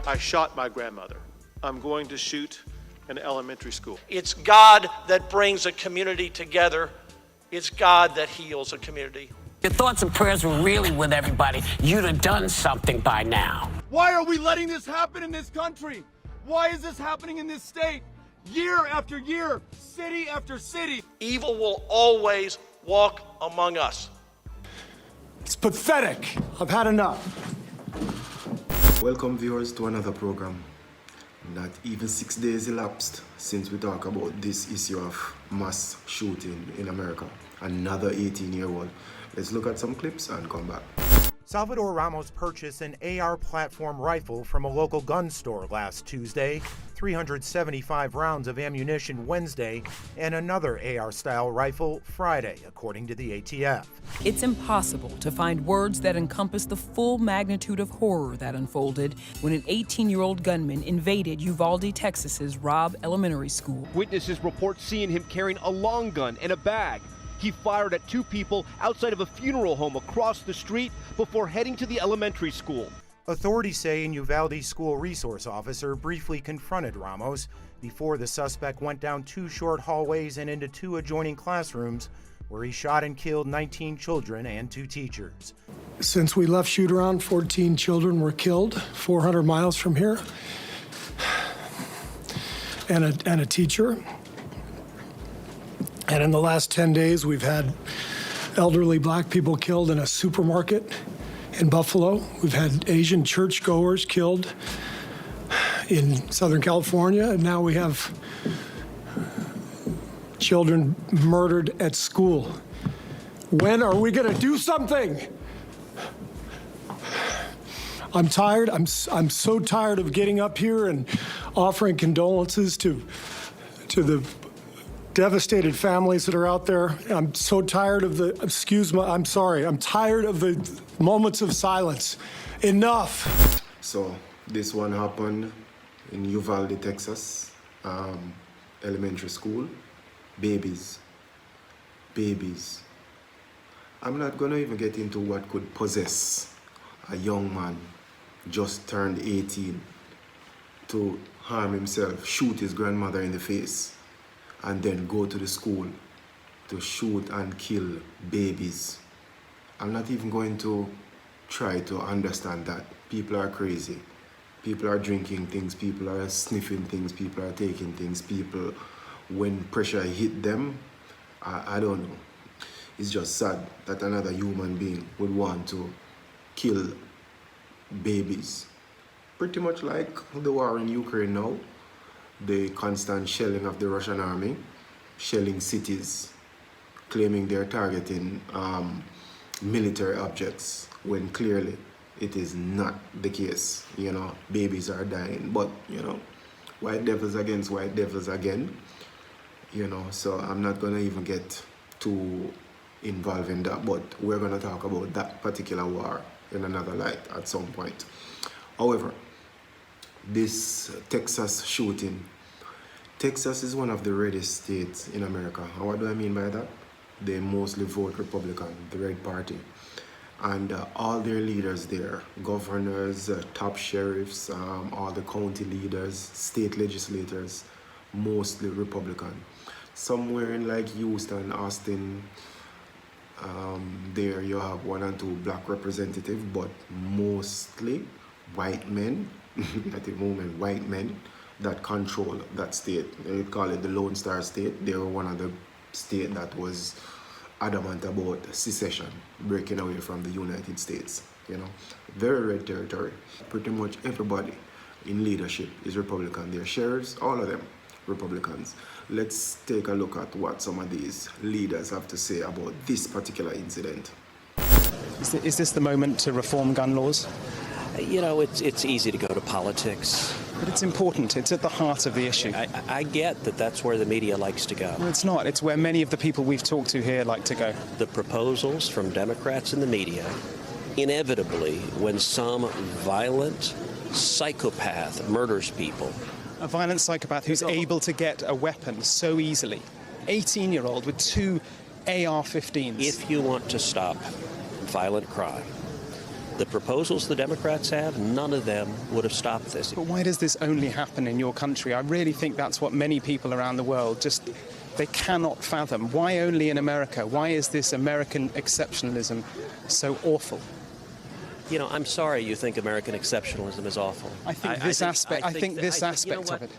I shot my grandmother. I'm going to shoot an elementary school. It's God that brings a community together. It's God that heals a community. Your thoughts and prayers were really with everybody. You'd have done something by now. Why are we letting this happen in this country? Why is this happening in this state? Year after year, city after city. Evil will always walk among us. It's pathetic. I've had enough. Welcome viewers to another program. Not even 6 days elapsed since we talk about this issue of mass shooting in America. Another 18-year-old. Let's look at some clips and come back. Salvador Ramos purchased an AR platform rifle from a local gun store last Tuesday, 375 rounds of ammunition Wednesday, and another AR-style rifle Friday, according to the ATF. It's impossible to find words that encompass the full magnitude of horror that unfolded when an 18-year-old gunman invaded Uvalde, Texas's Robb Elementary School. Witnesses report seeing him carrying a long gun and a bag. He fired at two people outside of a funeral home across the street before heading to the elementary school. Authorities say a Uvalde school resource officer briefly confronted Ramos before the suspect went down two short hallways and into two adjoining classrooms where he shot and killed 19 children and two teachers. Since we left shoot-around, 14 children were killed 400 miles from here, and a teacher. And in the last 10 days, we've had elderly black people killed in a supermarket in Buffalo. We've had Asian churchgoers killed in Southern California. And now we have children murdered at school. When are we going to do something? I'm tired. I'm so tired of getting up here and offering condolences to the devastated families that are out there. I'm so tired of I'm tired of the moments of silence. Enough. So this one happened in Uvalde, Texas, elementary school. Babies. I'm not gonna even get into what could possess a young man just turned 18 to harm himself, shoot his grandmother in the face, and then go to the school to shoot and kill babies. I'm not even going to try to understand that. People are crazy. People are drinking things, people are sniffing things, people are taking things, people, when pressure hit them, I don't know. It's just sad that another human being would want to kill babies. Pretty much like the war in Ukraine now. The constant shelling of the Russian army, shelling cities, claiming they're targeting military objects, when clearly it is not the case. You know, babies are dying, but you know, white devils against white devils again. You know, so I'm not gonna even get too involved in that, but we're gonna talk about that particular war in another light at some point. However, this Texas shooting. Texas is one of the reddest states in America. And what do I mean by that? They mostly vote Republican, the Red Party. And all their leaders there, governors, top sheriffs, all the county leaders, state legislators, mostly Republican. Somewhere in like Houston, Austin, there you have one and two black representatives, but mostly white men, at the moment white men that control that state. They call it the Lone Star State. They were one of the states that was adamant about secession, breaking away from the United States. You know, very red territory. Pretty much everybody in leadership is Republican. Their sheriffs, all of them Republicans. Let's take a look at what some of these leaders have to say about this particular incident. Is this the moment to reform gun laws? You know, it's easy to go to politics. But it's important. It's at the heart of the issue. I get that that's where the media likes to go. No, it's not. It's where many of the people we've talked to here like to go. The proposals from Democrats in the media, inevitably, when some violent psychopath murders people. A violent psychopath who's able to get a weapon so easily. 18-year-old with two AR-15s. If you want to stop violent crime, the proposals the Democrats have, none of them would have stopped this. But why does this only happen in your country? I really think that's what many people around the world just, they cannot fathom. Why only in America? Why is this American exceptionalism so awful? You know, I'm sorry you think American exceptionalism is awful. I think this aspect of it.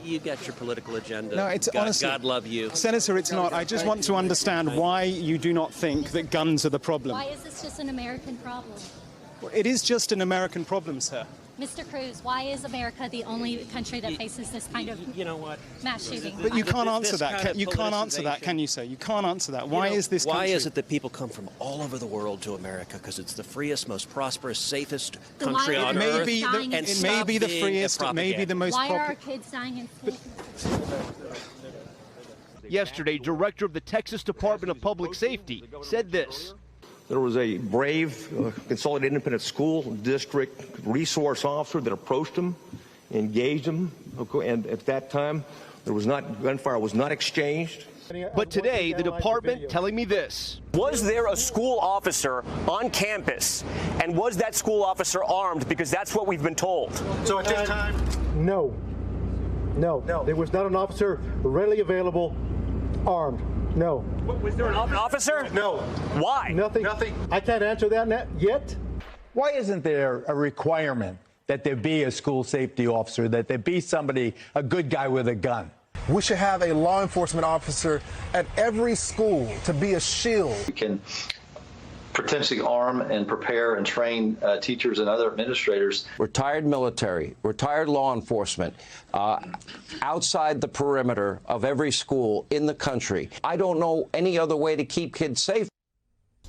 You got your political agenda. No, it's honestly, God love you. Senator, it's not. I just want to understand why you do not think that guns are the problem. Why is this just an American problem? Well, it is just an American problem, sir. Mr. Cruz, why is America the only country that faces this kind of mass shooting? But you can't answer that. You can't answer that, can you, sir? You can't answer that. Why is this country? Why is it that people come from all over the world to America? Because it's the freest, most prosperous, safest country on earth. It may be the freest, it may be the most popular. Why are our kids dying in school? Yesterday, director of the Texas Department of Public Safety said this. There was a brave Consolidated Independent School District resource officer that approached him, engaged him, and at that time, gunfire was not exchanged. But today, the department telling me this. Was there a school officer on campus, and was that school officer armed? Because that's what we've been told. So at this time? No. There was not an officer readily available armed. No. Was there an officer? No. Why? Nothing. I can't answer that yet. Why isn't there a requirement that there be a school safety officer, that there be somebody, a good guy with a gun? We should have a law enforcement officer at every school to be a shield. We can potentially arm and prepare and train teachers and other administrators. Retired military, retired law enforcement, outside the perimeter of every school in the country. I don't know any other way to keep kids safe.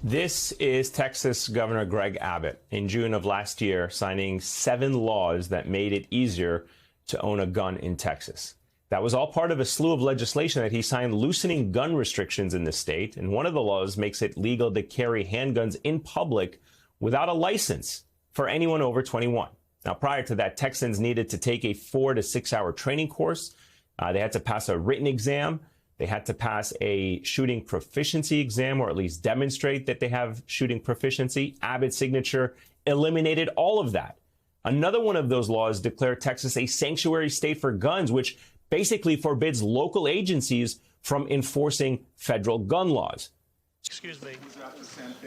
This is Texas Governor Greg Abbott in June of last year signing 7 laws that made it easier to own a gun in Texas. That was all part of a slew of legislation that he signed loosening gun restrictions in the state. And one of the laws makes it legal to carry handguns in public without a license for anyone over 21. Now, prior to that, Texans needed to take a 4 to 6 hour training course. They had to pass a written exam. They had to pass a shooting proficiency exam, or at least demonstrate that they have shooting proficiency. Abbott's signature eliminated all of that. Another one of those laws declared Texas a sanctuary state for guns, which basically forbids local agencies from enforcing federal gun laws. Excuse me.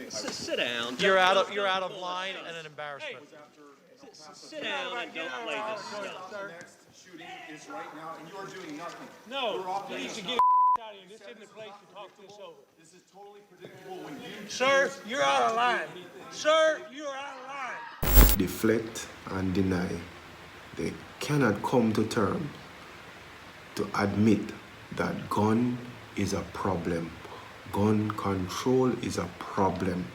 Sit down. You're out of line and an embarrassment. Sit down and don't play this stuff. Next shooting is right now, and you are doing nothing. No, you need to get out of here. This isn't the place to talk this over. This is totally predictable when you... Sir, you're out of line. Sir, you're out of line. Deflect and deny. They cannot come to terms to admit that gun is a problem. Gun control is a problem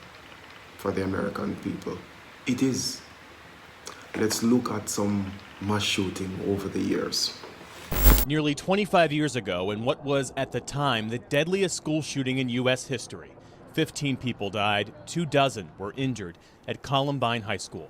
for the American people. It is. Let's look at some mass shooting over the years. Nearly 25 years ago, in what was at the time the deadliest school shooting in U.S. history, 15 people died, 24 were injured at Columbine High School.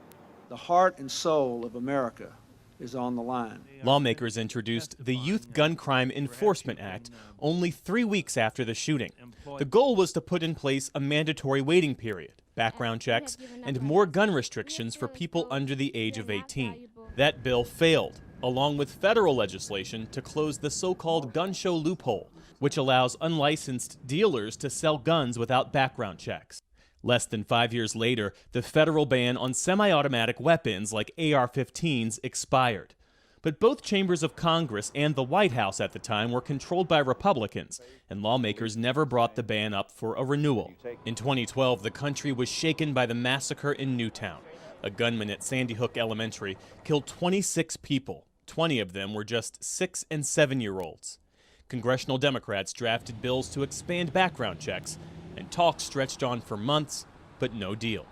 The heart and soul of America is on the line. Lawmakers introduced the Youth Gun Crime Enforcement Act only 3 weeks after the shooting. The goal was to put in place a mandatory waiting period, background checks, and more gun restrictions for people under the age of 18. That bill failed, along with federal legislation to close the so-called gun show loophole, which allows unlicensed dealers to sell guns without background checks. Less than 5 years later, the federal ban on semi-automatic weapons like AR-15s expired. But both chambers of Congress and the White House at the time were controlled by Republicans, and lawmakers never brought the ban up for a renewal. In 2012, the country was shaken by the massacre in Newtown. A gunman at Sandy Hook Elementary killed 26 people. 20 of them were just 6- and 7-year-olds. Congressional Democrats drafted bills to expand background checks, and talks stretched on for months, but no deal.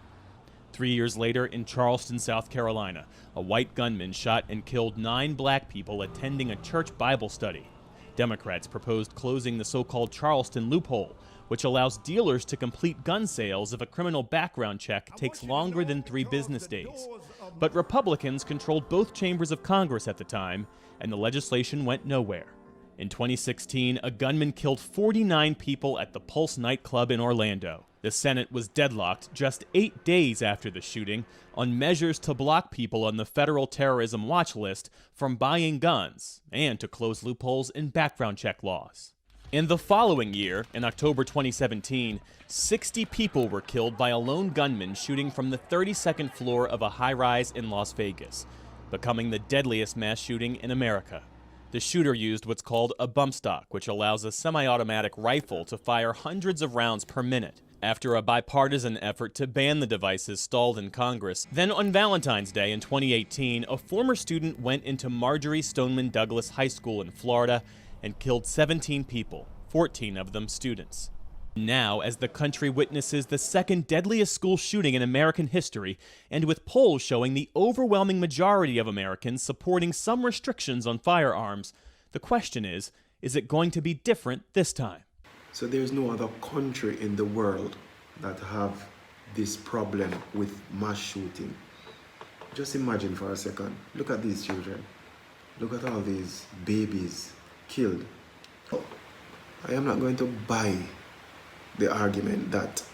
3 years later, in Charleston, South Carolina, a white gunman shot and killed 9 black people attending a church Bible study. Democrats proposed closing the so-called Charleston loophole, which allows dealers to complete gun sales if a criminal background check takes longer than 3 business days. But Republicans controlled both chambers of Congress at the time, and the legislation went nowhere. In 2016, a gunman killed 49 people at the Pulse nightclub in Orlando. The Senate was deadlocked just 8 days after the shooting on measures to block people on the federal terrorism watch list from buying guns and to close loopholes in background check laws. In the following year, in October 2017, 60 people were killed by a lone gunman shooting from the 32nd floor of a high-rise in Las Vegas, becoming the deadliest mass shooting in America. The shooter used what's called a bump stock, which allows a semi-automatic rifle to fire hundreds of rounds per minute. After a bipartisan effort to ban the devices stalled in Congress, then on Valentine's Day in 2018, a former student went into Marjorie Stoneman Douglas High School in Florida and killed 17 people, 14 of them students. Now, as the country witnesses the second deadliest school shooting in American history, and with polls showing the overwhelming majority of Americans supporting some restrictions on firearms, the question is it going to be different this time? So there's no other country in the world that have this problem with mass shooting. Just imagine for a second, look at these children. Look at all these babies killed. I am not going to buy the argument that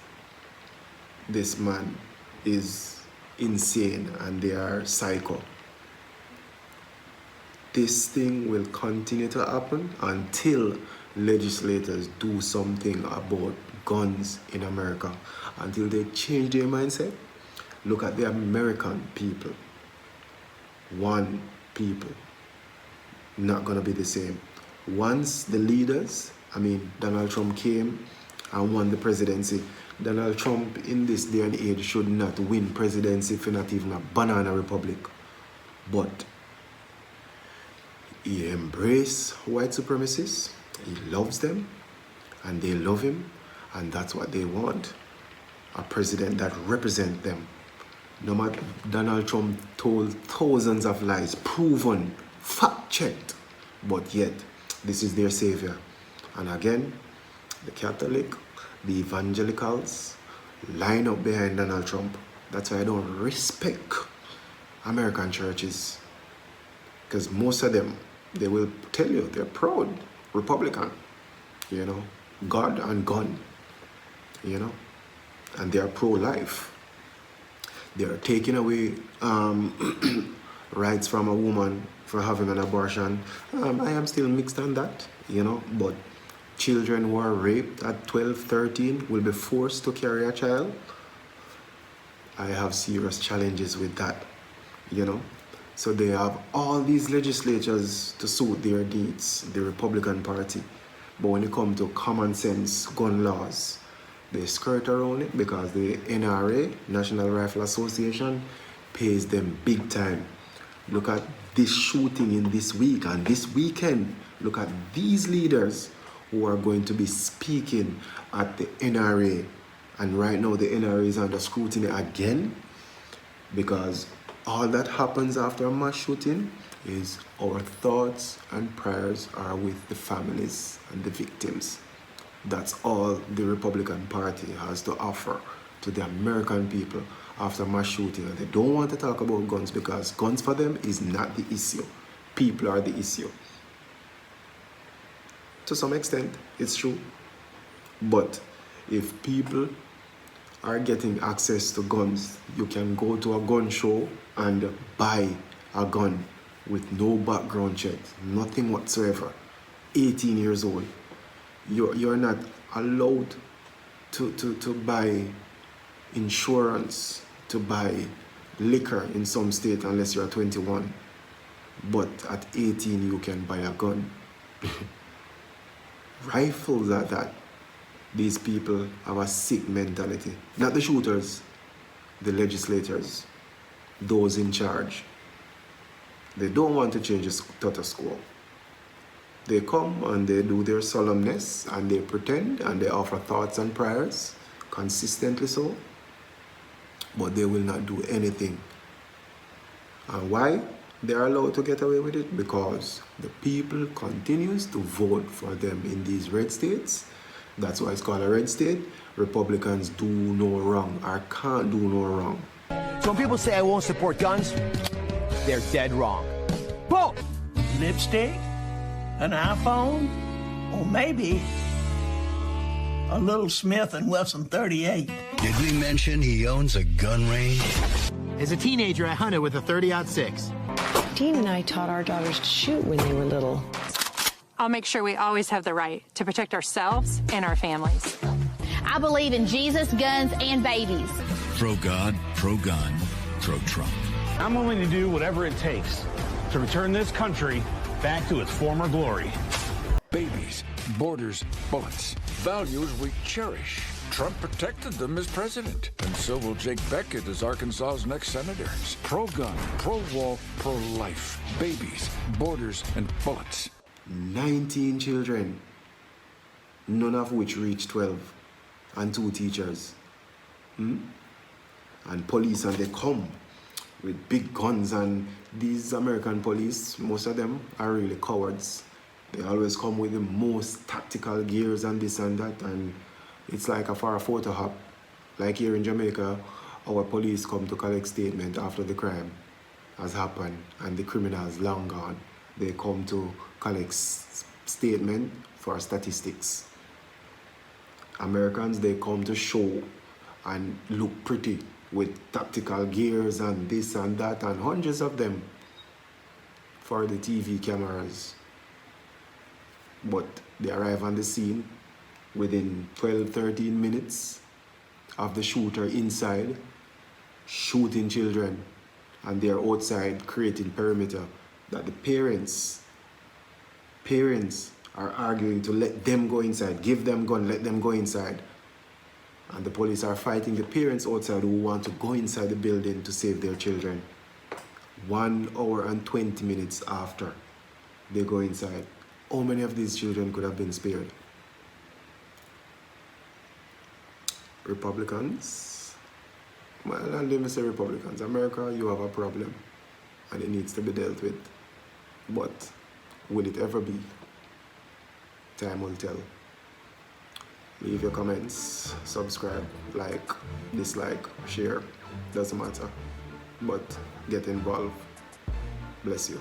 this man is insane and they are psycho. This thing will continue to happen until legislators do something about guns in America, until they change their mindset. Look at the American people. One people. Not gonna be the same. Once the leaders, Donald Trump came and won the presidency. Donald Trump in this day and age should not win presidency for not even a banana republic. But he embraced white supremacists, he loves them, and they love him, and that's what they want. A president that represents them. No matter, Donald Trump told thousands of lies, proven, fact-checked, but yet this is their savior. And again, the Catholic, the evangelicals line up behind Donald Trump. That's why I don't respect American churches, because most of them, they will tell you they're proud Republican, God and gun, and they are pro-life. They are taking away rights from a woman for having an abortion. I am still mixed on that, but children who are raped at 12, 13 will be forced to carry a child. I have serious challenges with that, So they have all these legislatures to suit their needs, the Republican Party. But when it comes to common sense gun laws, they skirt around it because the NRA, National Rifle Association, pays them big time. Look at this shooting in this week and this weekend. Look at these leaders who are going to be speaking at the NRA. And right now the NRA is under scrutiny again, because all that happens after a mass shooting is our thoughts and prayers are with the families and the victims. That's all the Republican Party has to offer to the American people after mass shooting. And they don't want to talk about guns because guns for them is not the issue. People are the issue. To some extent, it's true. But if people are getting access to guns, you can go to a gun show and buy a gun with no background checks, nothing whatsoever. 18 years old. You're not allowed to buy insurance, to buy liquor in some state unless you're 21. But at 18 you can buy a gun. Rifles at that. These people have a sick mentality. Not the shooters, the legislators, those in charge. They don't want to change the status quo. They come and they do their solemnness and they pretend and they offer thoughts and prayers, consistently so, but they will not do anything. And why they are allowed to get away with it? Because the people continues to vote for them in these red states. That's why it's called a red state. Republicans do no wrong or can't do no wrong. So when people say I won't support guns, they're dead wrong. Boom! Lipstick? An iPhone? Or maybe a little Smith & Wesson 38. Did we mention he owns a gun range? As a teenager, I hunted with a 30-06. Dean and I taught our daughters to shoot when they were little. I'll make sure we always have the right to protect ourselves and our families. I believe in Jesus, guns, and babies. Pro-God, pro-gun, pro-Trump. I'm willing to do whatever it takes to return this country back to its former glory. Babies, borders, bullets. Values we cherish. Trump protected them as president, and so will Jake Beckett as Arkansas's next senator. Pro-gun, pro-wall, pro-life. Babies, borders, and bullets. 19 children, none of which reached 12, and 2 teachers. And police, and they come with big guns, and these American police, most of them are really cowards. They always come with the most tactical gears and this and that, and it's like for a photo op. Like here in Jamaica, our police come to collect statement after the crime has happened and the criminals long gone. They come to collect statement for statistics. Americans, they come to show and look pretty with tactical gears and this and that, and hundreds of them for the TV cameras. But they arrive on the scene within 12-13 minutes of the shooter inside shooting children, and they're outside creating perimeter that the parents are arguing to let them go inside, give them gun, let them go inside. And the police are fighting the parents outside who want to go inside the building to save their children. 1 hour and 20 minutes after they go inside. How many of these children could have been spared? Republicans? Well, and let me say Republicans. America, you have a problem and it needs to be dealt with. But will it ever be? Time will tell. Leave your comments, subscribe, like, dislike, share. Doesn't matter. But get involved. Bless you.